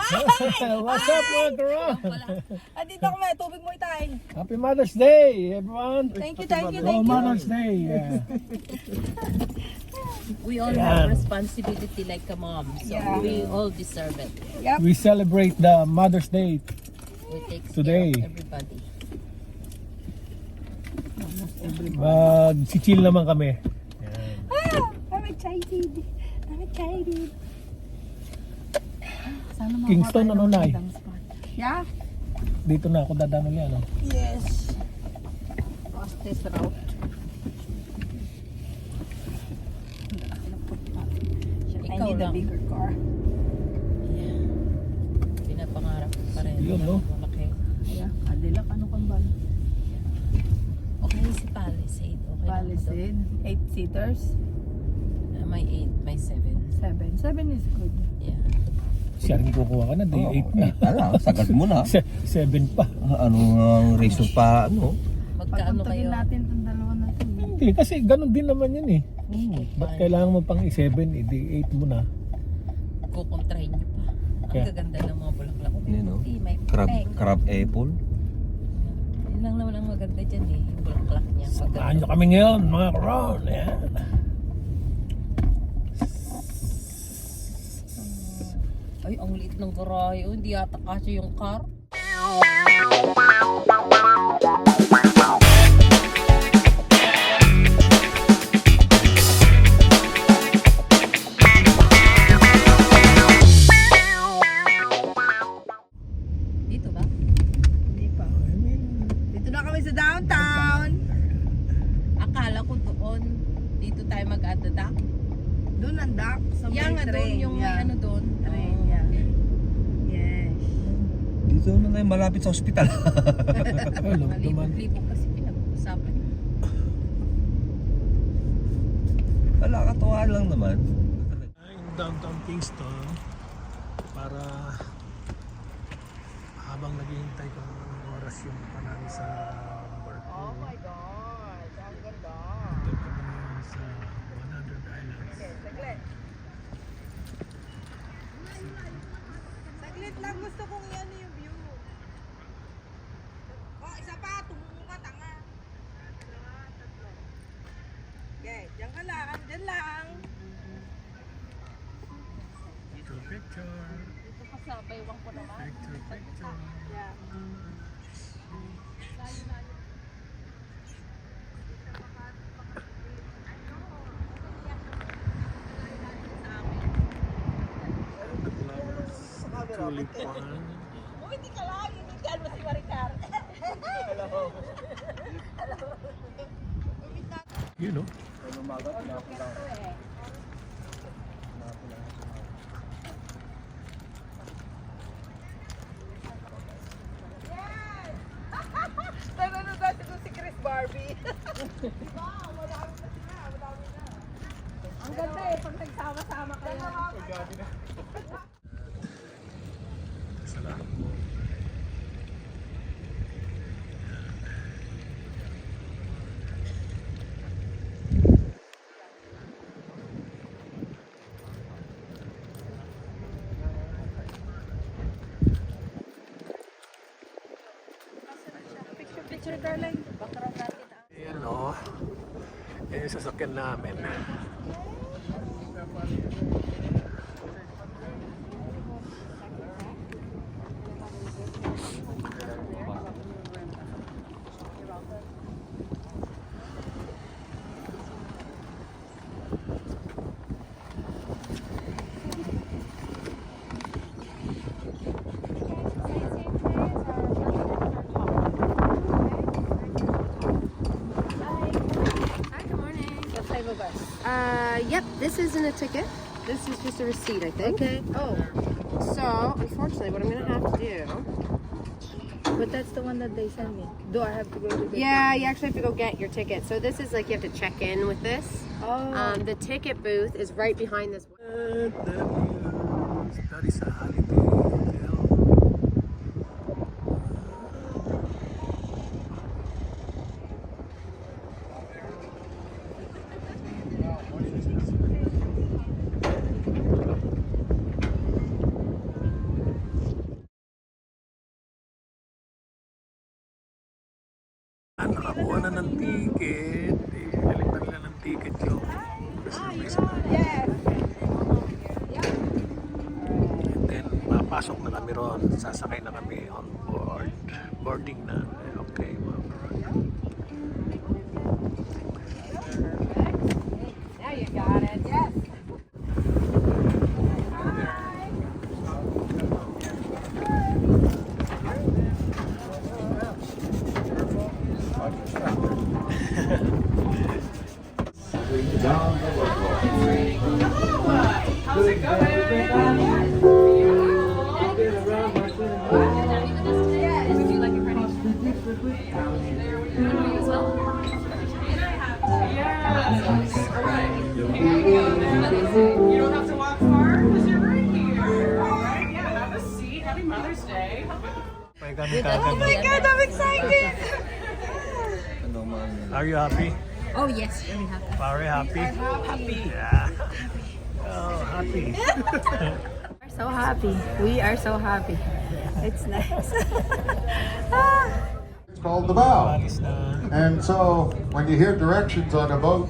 What's up, mga karon? Andito ako, may tubig mo itay. Happy Mother's Day, everyone. Thank you, Oh, Mother's Day. Yeah. We all have responsibility like a mom, so Yeah. we all deserve it. Yep. We celebrate the Mother's Day. We take Today. care of everybody. Mag-chill naman kami. I'm excited. I'm excited. Kingston, ano na eh? Yeah? Dito na ako dadaan ulit, ano? Yes. Fastest route. I Ikaw need a lang. bigger car. Yeah. Pinapangarap ko pa rin. Yun, no? Malaki. Yeah, Cadillac, ano kang bal? Okay si Palisade. Okay Palisade, 8-seaters, May 8, may 7. 7. 7 is good. Yeah. Siya rin kukuha ka na, day 8 na. Ala, sagad mo na. 7 pa. Anong reason pa, ano? Magkaano Pagtuntugin kayo? natin itong dalawa na ito. Hindi, kasi ganun din naman yun eh. Ba't kailangan mo pang i-7, day 8 mo na? Kukontrahin niyo pa. Ang Kaya- gaganda ng mga bulaklak. May Yun, no? puti, may Crab, pink. crab apple. Yun lang naman ang maganda dyan eh. Yung bulaklak niya. Samahan nyo kami ngayon, mga karon. Yeah. Ay, ang liit ng garahe. Oh, hindi yata kasi yung car. Dito ba? Hindi pa. Dito na kami sa downtown. Akala ko doon. Dito tayo mag-adadak. Doon ang dock. Sa may Yan nga doon, train. yung may Yeah. ano doon. Train, Oh, yeah. okay. Yes. Dito na tayo malapit sa ospital. Hello, naman. Malibog-libog kasi pinag-uusapan. Wala, katuwaan lang naman. In downtown Kingston para habang naghihintay ko ng anong oras yung pa namin sa work. Oh my God. Ang ganda. Ito kami ngayon sa 100 Islands. Saglit. Saglit lang. Gusto kong yan yung view. Oh, isa pa. Tumungo ka, tanga. Okay, diyan ka lang. Diyan lang. Picture. Dito pa sa baywang ko naman. Picture. Yeah. The flowers tulip one. Oh, hindi ka lang. Inigal mo si Maricar. You know. Nanonood dati ko si Chris Barbie. Diba? Madami na sila. Madami na. Ang ganda eh. Pag nagsama-sama kayo. Salamat. Picture darling. Background natin. Ayan o. Yan yung sasakyan namin. Hi, good morning. Yep, this isn't a ticket. This is just a receipt, I think. Okay. Oh. So, unfortunately, what I'm gonna have to do. But that's the one that they sent me. Do I have to go to the... Yeah, you actually have to go get your ticket. So this is like you have to check in with this. Oh. The ticket booth is right behind this. That is a holiday. Nakakuha na ng ticket. Galing na nila ng ticket yung Yes. and then papasok na kami ron. Sasakay na kami on board. Boarding na. Okay, mga bro. Now you got it. Yes. You don't have to walk far because you're right here. All right, yeah, have a seat. Happy Mother's Day. May kami kagad. God, I'm excited. Ano man. Are you happy? Oh yes, very happy. Very happy? Happy. Yeah. Oh, happy. We're so happy. We are so happy. It's nice. It's called the bow. Paris na. And so when you hear directions on a boat,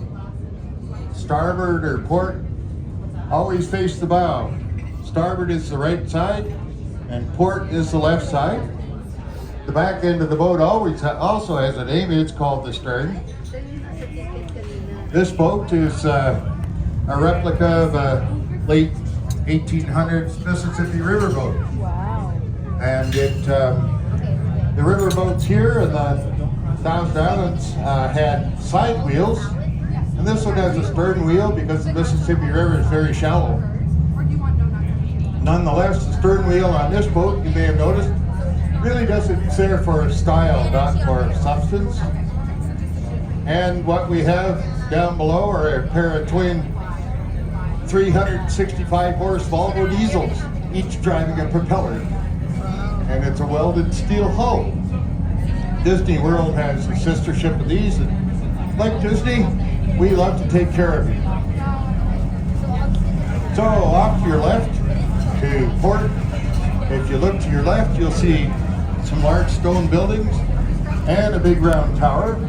starboard or port, always face the bow. Starboard is the right side and port is the left side. The back end of the boat always also has a name. It's called the stern. This boat is a replica of a late 1800s Mississippi River boat. Wow. And the river boats here in the Thousand Islands had side wheels, and this one has a stern wheel because the Mississippi River is very shallow. Nonetheless, the stern wheel on this boat, you may have noticed, really doesn't there for style, not for substance. And what we have down below are a pair of twin 365 horse Volvo diesels, each driving a propeller. And it's a welded steel hull. Disney World has a sister ship of these, and like Disney, we love to take care of you. So off to your left to port. If you look to your left, you'll see some large stone buildings and a big round tower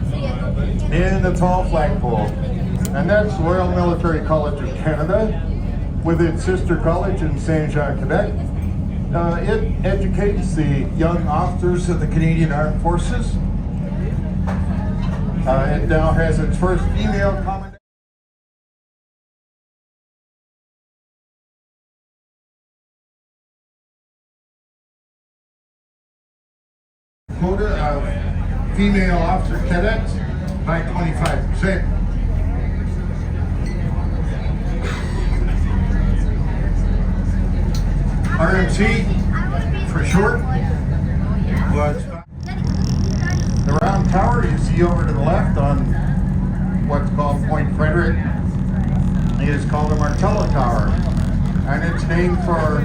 and a tall flagpole. And that's the Royal Military College of Canada with its sister college in Saint-Jean, Quebec. It educates the young officers of the Canadian Armed Forces. It now has its first female commandant. Quota of female officer cadets by 25%. RMC, for short, was the round tower you see over to the left on what's called Point Frederick is called the Martello Tower, and it's named for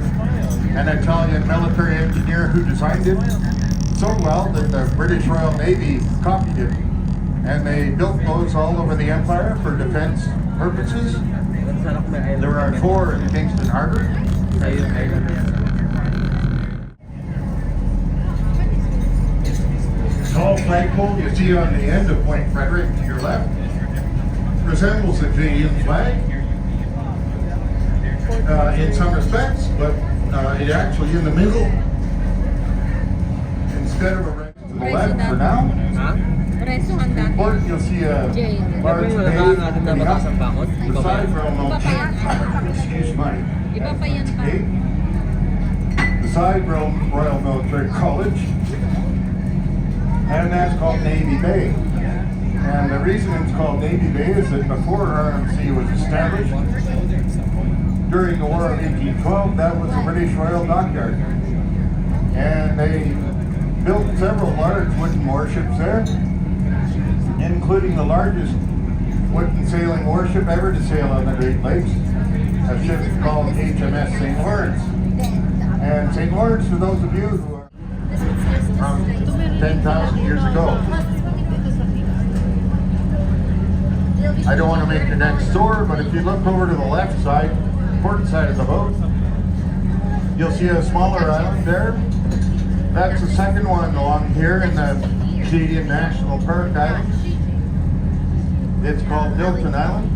an Italian military engineer who designed it so well that the British Royal Navy copied it, and they built those all over the empire for defense purposes. There are 4 in Kingston Harbor. Tall flagpole you see on the end of Point Frederick to your left resembles the Canadian flag in some respects, but it actually in the middle instead of a red to the left for now. In port you'll see a large bay opening up. The side room, excuse my okay. The side room Royal Military College, and that's called Navy Bay. And the reason it's called Navy Bay is that before RMC was established, during the War of 1812, that was the British Royal Dockyard. And they built several large wooden warships there, including the largest wooden sailing warship ever to sail on the Great Lakes, a ship called HMS St. Lawrence. And St. Lawrence, for those of you who are from 10,000 years ago, I don't want to make the next door, but if you look over to the left side, port side of the boat, you'll see a smaller island there. That's the second one along here in the Acadian National Park Island. It's called Milton Island.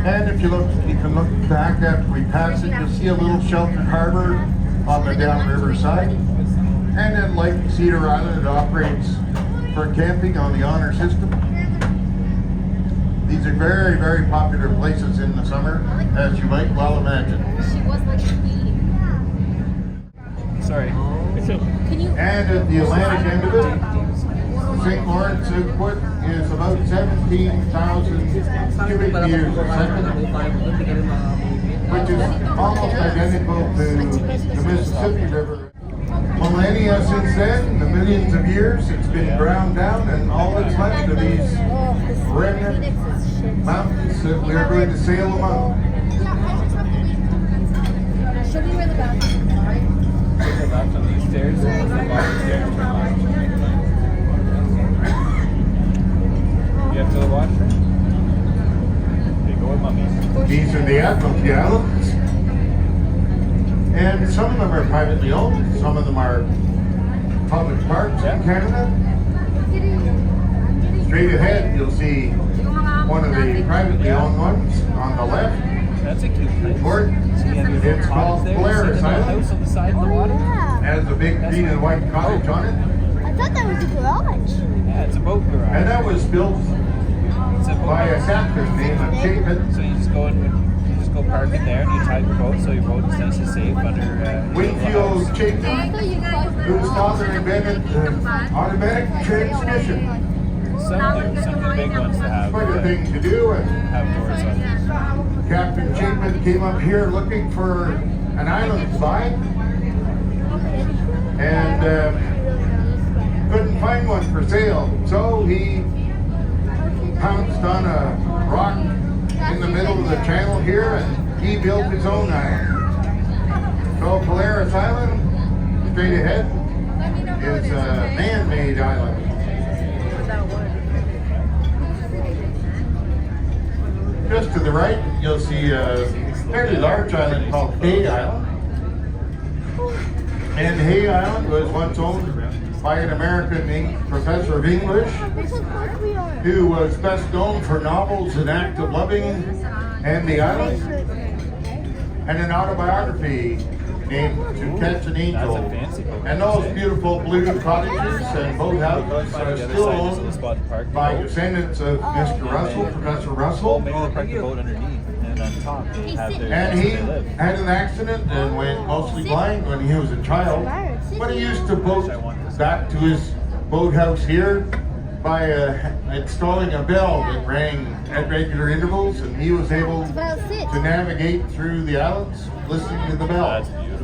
And if you can look back after we pass it, you'll see a little sheltered harbor on the downriver side. And then like Cedar Island, it operates for camping on the honor system. These are very, very popular places in the summer, as you might well imagine. She was like me. Sorry. And at the Atlantic end of it, St. Lawrence Output is about 17,000 cubic meters a second, which is almost identical to the Mississippi River. Millennia since then, the millions of years, it's been ground down, and all that's left of these remnant mountains that we're going to sail among. Show me where the bathroom Take her back on these stairs. You have to the washroom? They go with mummies. These are the Admiralty Islands. And some of them are privately owned, some of them are public parks in Canada. Straight ahead, you'll see one of the privately owned ones on the left. That's a cute place. Or it's called Polaris House Island. on the side of the water. Has a big green and white cottage on it. I thought that was a garage. Yeah, it's a boat garage. And that was built It's a boat by a garage. captain named Chapin. So you just go in, you just go park in there, and you tie your boat so your boat is nice and safe under. Winfield Chapin, whose father invented the automatic transmission. Some of the big ones to have Quite a thing to do, and have doors on. Captain Chapin came up here looking for an island to buy, and couldn't find one for sale. So he pounced on a rock in the middle of the channel here, and he built his own island. So Polaris Island, straight ahead, is a man-made island. Just to the right, you'll see a fairly large island called Hay Island. And Hay Island was once owned by an American professor of English who was best known for novels An Act of Loving and The Island, and an autobiography named To Catch an Angel. That's a fancy boat. And those beautiful blue cottages and boathouses are still owned by descendants of Mr. Russell, Professor Russell. Maybe they'll park the boat underneath, and on top they have their. And he they live. had an accident and went mostly blind when he was a child. But he used to boat back to his boathouse here by installing a bell that rang at regular intervals, and he was able to navigate through the islands listening to the bell. That's beautiful.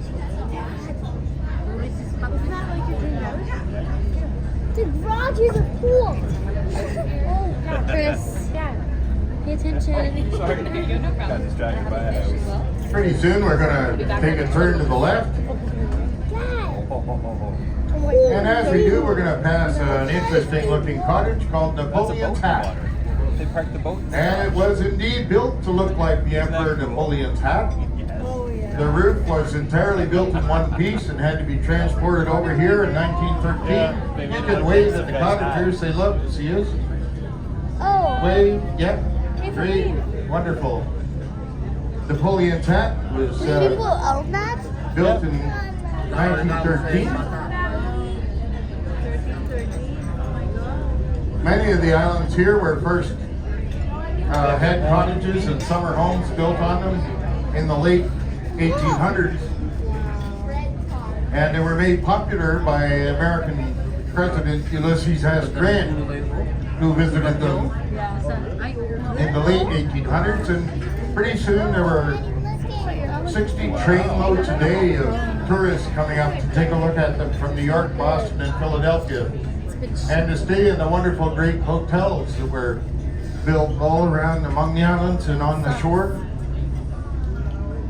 The garage is a pool. Oh, Chris. Pay attention. Got distracted by a house. Pretty soon we're going to take a turn to the left. And as we do, we're going to pass an interesting looking cottage called That's a Napoleon's boat in the Hat. water. They parked the boat. And it was indeed built to look like the Emperor Napoleon's hat. The roof was entirely built in one piece and had to be transported over here in 1913. You can wave at the cottagers, they love to see us. Oh. Wave, yep, great, wonderful. Napoleon's hat was People own that? built in 1913. Many of the islands here were first had cottages and summer homes built on them in the late 1800s, and they were made popular by American President Ulysses S. Grant, who visited them in the late 1800s, and pretty soon there were 60 train loads a day of tourists coming up to take a look at them from New York, Boston, and Philadelphia, and to stay in the wonderful great hotels that were built all around among the islands and on the shore.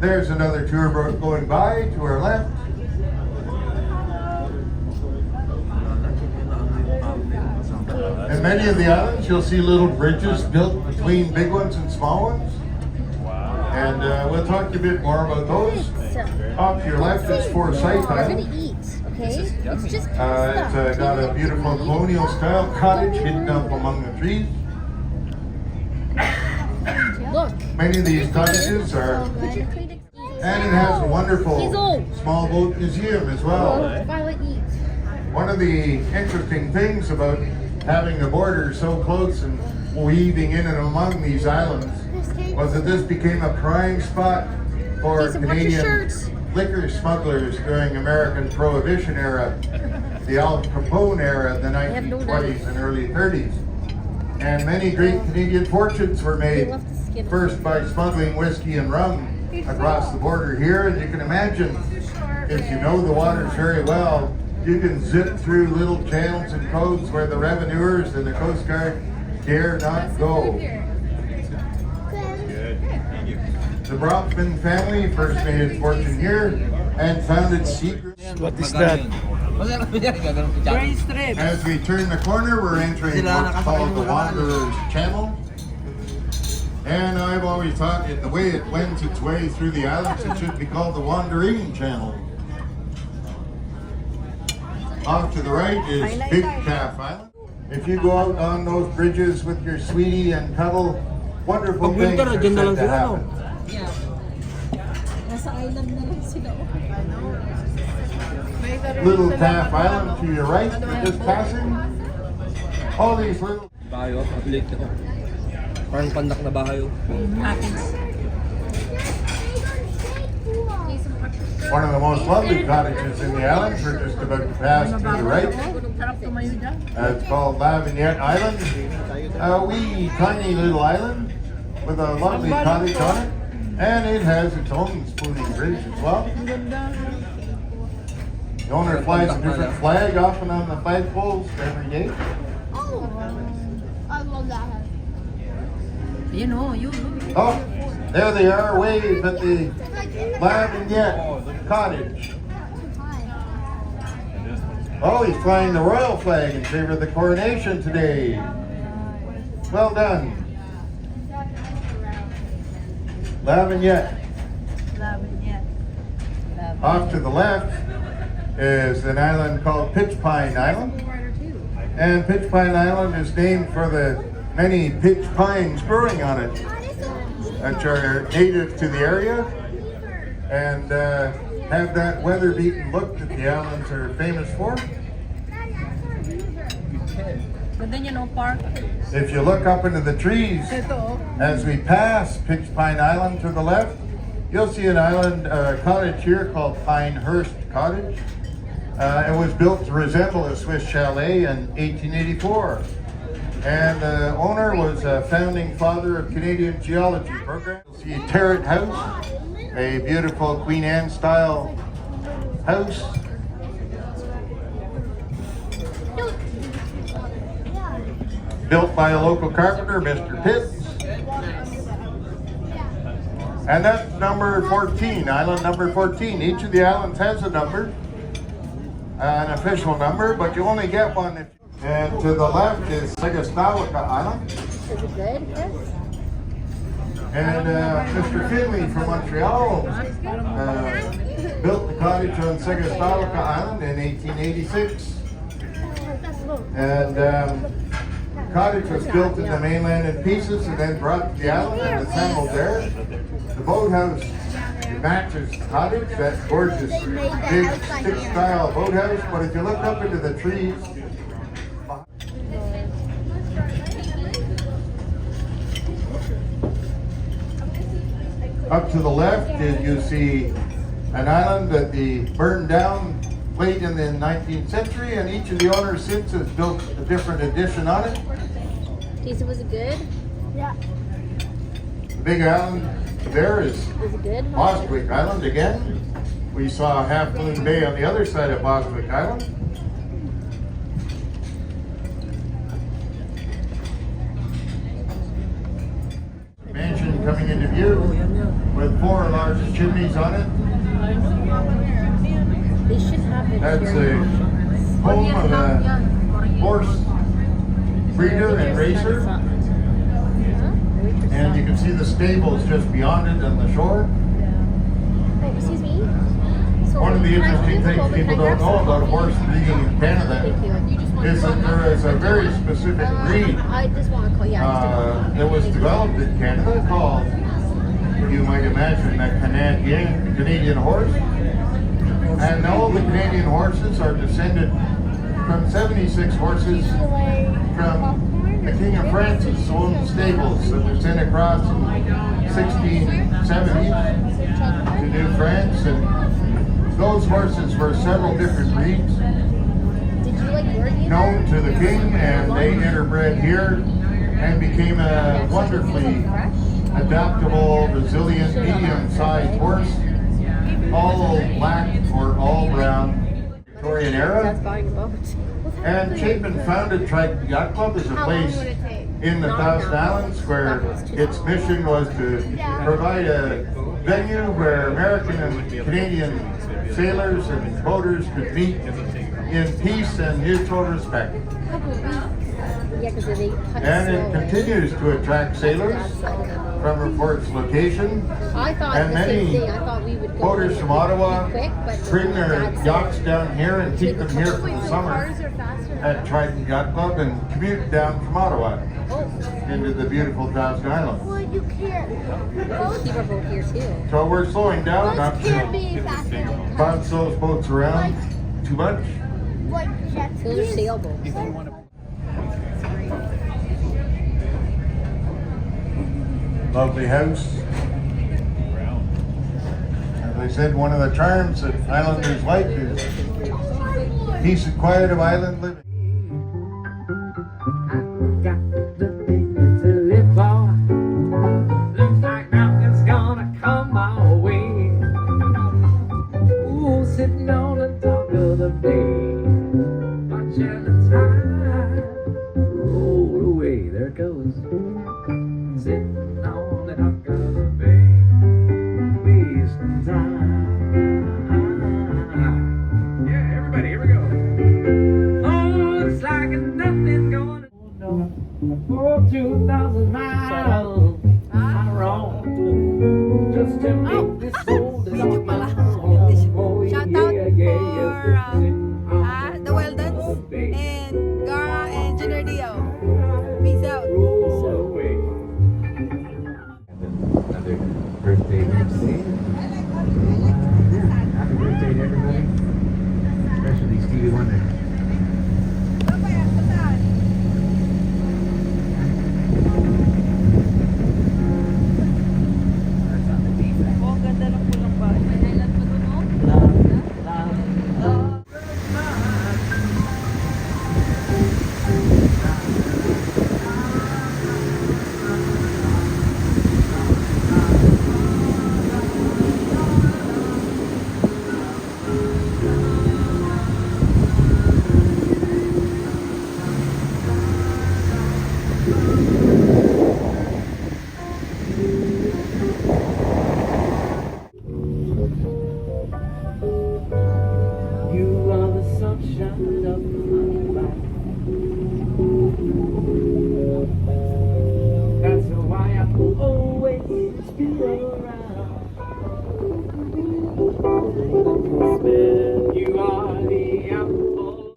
There's another tour boat going by to our left. And many of the islands, you'll see little bridges built between big ones and small ones. Wow. And we'll talk to you a bit more about those. Off to your left is Forsyth We're Island. gonna eat. okay? This is yummy. It's just It's pasta. got a beautiful colonial style cottage hidden up among the trees. Look. Many of these cottages are, and it has a He's wonderful old. small boat museum as well. Violet eats. One of the interesting things about having the border so close and weaving in and among these islands was that this became a prime spot for Jason, watch your Canadian shirts. liquor smugglers during American Prohibition era, the Al Capone era, the have no 1920s and early 30s. And many great Canadian fortunes were made, left the skin. first by smuggling whiskey and rum across the border here. And you can imagine, if you know the waters very well, you can zip through little channels and coves where the revenuers and the Coast Guard dare not go. The Bronfman family first made its fortune here and founded secret. What is that? Brain strip. As we turn the corner, we're entering what's called the Wanderer's Channel. And I've always thought that the way it wends its way through the islands, it should be called the Wandering Channel. Off to the right is Big Calf Island. If you go out on those bridges with your sweetie and cuddle, wonderful things are said to happen. Yeah. Little Calf Island to your right, you're just passing. All these little... Bahay, oh. Update ako. Parang pandak na bahay, oh. One of the most lovely cottages in the island, we're just about to pass to the right. It's called Lavignette Island. A wee tiny little island with a lovely cottage on it. And it has its own spooning bridge as well. The owner flies a different flag often on the flagpoles every day. Oh, I love that. You know, you Oh, there they are, wave at the Lavignette Cottage. Oh, he's flying the royal flag in favor of the coronation today. Well done. Lavignette. Off to the left is an island called Pitch Pine Island. And Pitch Pine Island is named for the many pitch pines growing on it, which are native to the area and have that weather-beaten look that the islands are famous for. But then you know, park. If you look up into the trees as we pass Pitch Pine Island to the left, you'll see an island cottage here called Pinehurst Cottage. It was built to resemble a Swiss chalet in 1884. And the owner was a founding father of Canadian geology program. You'll see Terrace House, a beautiful Queen Anne style house. Built by a local carpenter, Mr. Pitts. And that's number 14, island number 14. Each of the islands has a number, an official number, but you only get one if. And to the left is Segastawaka Island. Is it good, Chris? And Mr. Finley from Montreal built the cottage on Segastawaka Island in 1886. And the cottage was built in the mainland in pieces and then brought to the island and assembled there. The boathouse matches the cottage, that gorgeous big stick-style boathouse. But if you look up into the trees, up to the left, you see an island that they burned down late in the 19th century, and each of the owners since has built a different addition on it. Jason, was it good? Yeah. The big island there is Was it good? Bostwick Island again. We saw Half Moon Bay on the other side of Bostwick Island. Mansion coming into view with 4 large chimneys on it. They should have it. That's here. a home of a horse breeder and racer. And you can see the stables just beyond it on the shore. Oh, excuse me. One of the interesting things people don't know about horse breeding in Canada is that there is a very specific breed I just want to call. Yeah. that was developed in Canada called, you might imagine, a Canadian horse. And all the Canadian horses are descended from 76 horses from the King of France's own stables that were sent across in 1670s to New France. And those horses were several different breeds Did you like Yorkie? known to the king, and they interbred here and became a wonderfully adaptable, resilient, medium-sized horse, all black or all brown, Victorian era. Buying a boat. And Chapin founded Triton Yacht Club as a place in the Thousand Islands where its mission was to provide a venue where American and Canadian sailors and boaters could meet in peace and mutual respect. Yeah, because they cut And slow. it continues to attract sailors from Report's location. I thought And the many same thing. I thought we would go boaters from Ottawa quick, but bring their Dad yachts said- down here and keep them here for the summer at Triton Yacht Club and commute down from Ottawa into the beautiful Thousand Islands. Well, you can't. Boats keep our boat here too. So we're slowing down not Boats can't to be faster. bounce those boats around too much. Like jet skis. Those are sailboats. Lovely house. As I said, one of the charms that Islanders like is peace and quiet of island living. Got the thing to live for. Looks like nothing's gonna come my way. Ooh, sitting on the dock of the bay, watching the tide roll away. There it goes. Sitting on the dock of the bay, wasting time. Yeah, everybody, here we go. Oh, it's like nothing going on. For 2,000 miles, I'm wrong. Just to make this soul video pala. Oh, Shout yeah, out yeah, for yeah. the Weldons and Gara and Engineer Dio. Peace out. Roll away. Another birthday Wednesday. Happy birthday to everybody, especially Stevie Wonder. Oh, ganda ng pulang ba? May island pa doon, oh. You are the sunshine of my life. That's why I will always be around. You are the apple.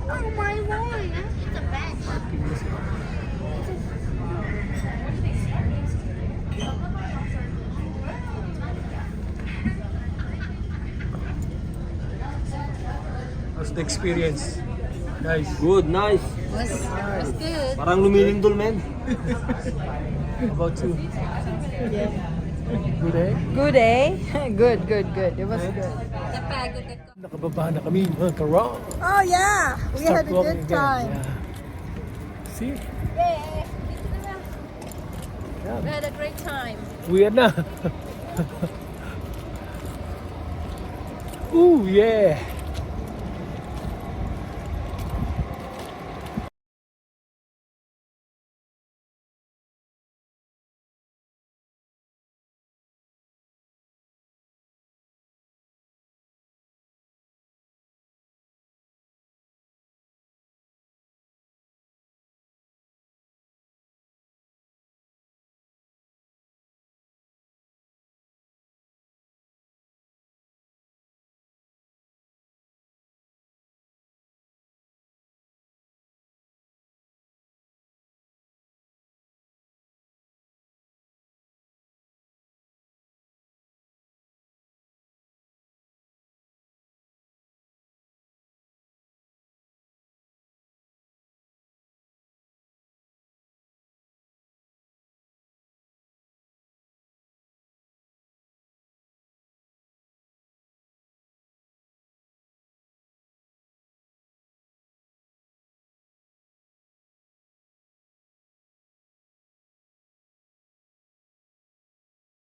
Oh my lord, that's the best. How's the experience? Guys, Good, nice. Was good. Parang lumilindol, men. how about you? Good eh? Good, eh? Good. It was good. Nakababa na kami mga karong. Oh, yeah. We had a Walking good again. time. Yeah. See? Yeah. Yeah. We had a great time. Uwi na. Ooh, yeah.